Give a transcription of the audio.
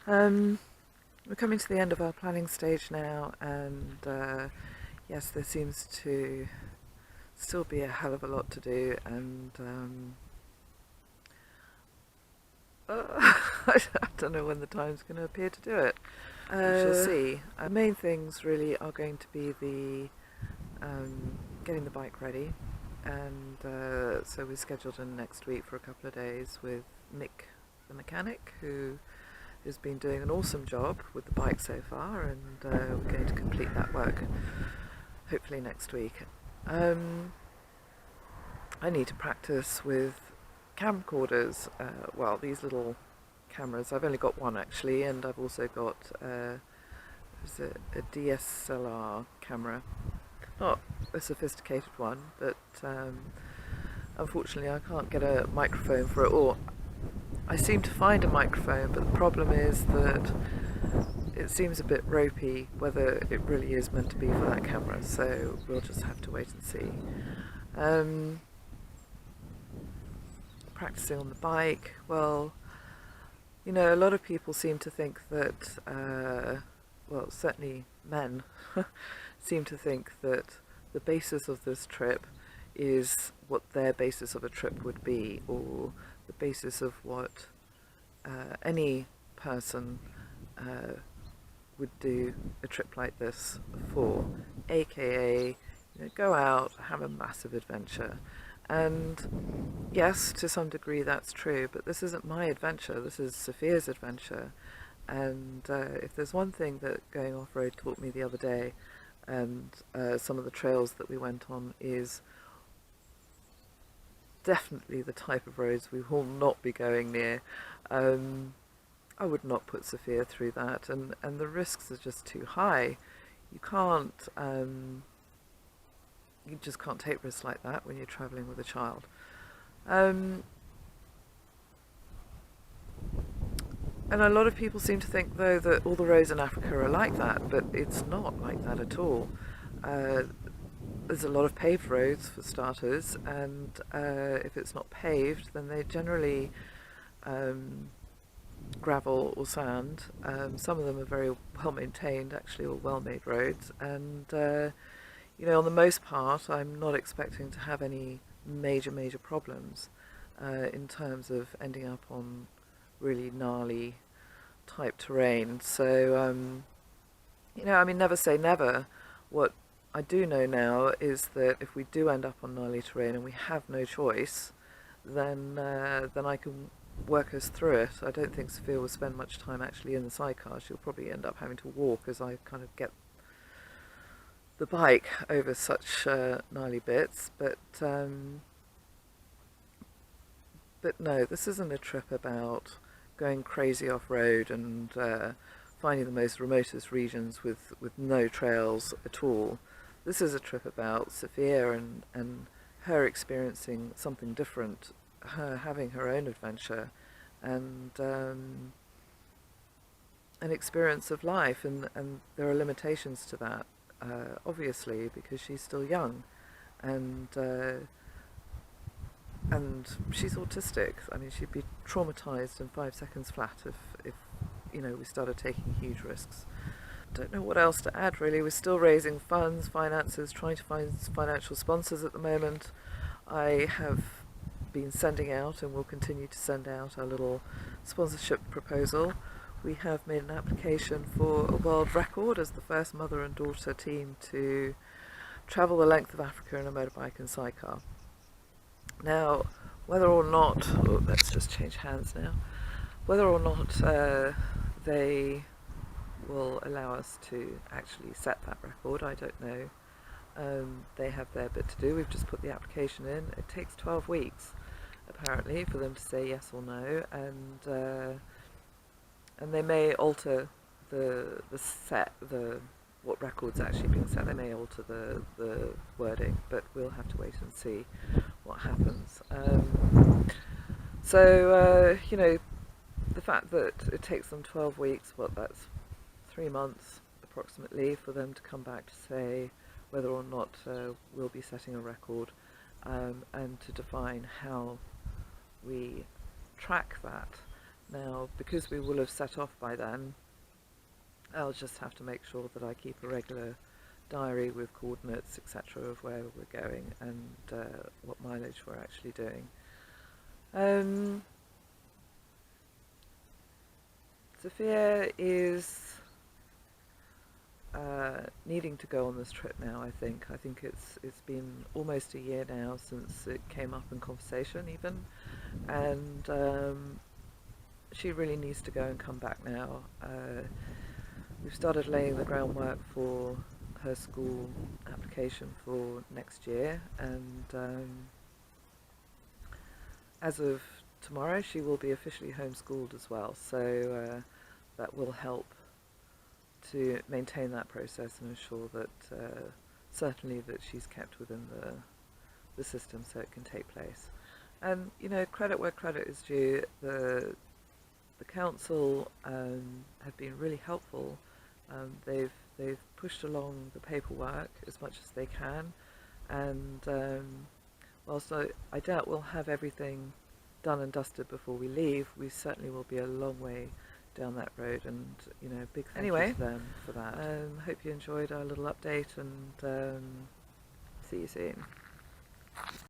Um, we're coming to the end of our planning stage now, and yes, there seems to still be a hell of a lot to do, and I don't know when the time's going to appear to do it. We shall see. The main things really are going to be the getting the bike ready, and so we're scheduled in next week for a couple of days with Mick, the mechanic, who has been doing an awesome job with the bike so far, and we're going to complete that work hopefully next week. I need to practice with camcorders, well, these little cameras. I've only got one actually, and I've also got a DSLR camera, not a sophisticated one, but unfortunately I can't get a microphone for it, or I seem to find a microphone, but the problem is that it seems a bit ropey whether it really is meant to be for that camera, so we'll just have to wait and see. Practicing on the bike, well, you know, a lot of people seem to think that, well, certainly men seem to think that the basis of this trip is what their basis of a trip would be, or the basis of what any person would do a trip like this for, aka, you know, go out, have a massive adventure. And yes, to some degree that's true, but this isn't my adventure, this is Sophia's adventure. And if there's one thing that going off-road taught me the other day, and some of the trails that we went on, is definitely the type of roads we will not be going near. I would not put Sophia through that, and the risks are just too high. You can't, you just can't take risks like that when you're travelling with a child. And a lot of people seem to think, though, that all the roads in Africa are like that, but it's not like that at all. There's a lot of paved roads for starters, and if it's not paved, then they generally gravel or sand. Some of them are very well maintained, actually, or well made roads, and you know, on the most part, I'm not expecting to have any major problems in terms of ending up on really gnarly type terrain. So, you know, I mean, never say never. What I do know now is that if we do end up on gnarly terrain and we have no choice, then I can work us through it. I don't think Sophia will spend much time actually in the sidecar. She'll probably end up having to walk as I kind of get the bike over such gnarly bits, but no, this isn't a trip about going crazy off-road and finding the most remotest regions with no trails at all. This is a trip about Sophia and her experiencing something different, her having her own adventure, and an experience of life, and there are limitations to that, obviously, because she's still young, and she's autistic. I mean, she'd be traumatized in 5 seconds flat if you know, we started taking huge risks. Don't know what else to add, really. We're still raising funds, finances, trying to find financial sponsors at the moment. I have been sending out and will continue to send out our little sponsorship proposal. We have made an application for a world record as the first mother and daughter team to travel the length of Africa in a motorbike and sidecar. Now, whether or not, oh, let's just change hands now, whether or not they will allow us to actually set that record, I don't know. They have their bit to do. We've just put the application in. It takes 12 weeks, apparently, for them to say yes or no, and they may alter the what record's actually being set. They may alter the wording, but we'll have to wait and see what happens. So you know, the fact that it takes them 12 weeks, that's 3 months approximately, for them to come back to say whether or not we'll be setting a record, and to define how we track that. Now, because we will have set off by then, I'll just have to make sure that I keep a regular diary with coordinates, etc., of where we're going and what mileage we're actually doing. Sophia is needing to go on this trip now. I think it's been almost a year now since it came up in conversation, even, and she really needs to go and come back now. We've started laying the groundwork for her school application for next year, and as of tomorrow she will be officially homeschooled as well, so that will help to maintain that process and ensure that certainly that she's kept within the system so it can take place. And credit where credit is due. The council have been really helpful. They've pushed along the paperwork as much as they can, and whilst I doubt we'll have everything done and dusted before we leave, we certainly will be a long way down that road, and big thank you to them for that. Hope you enjoyed our little update, and see you soon.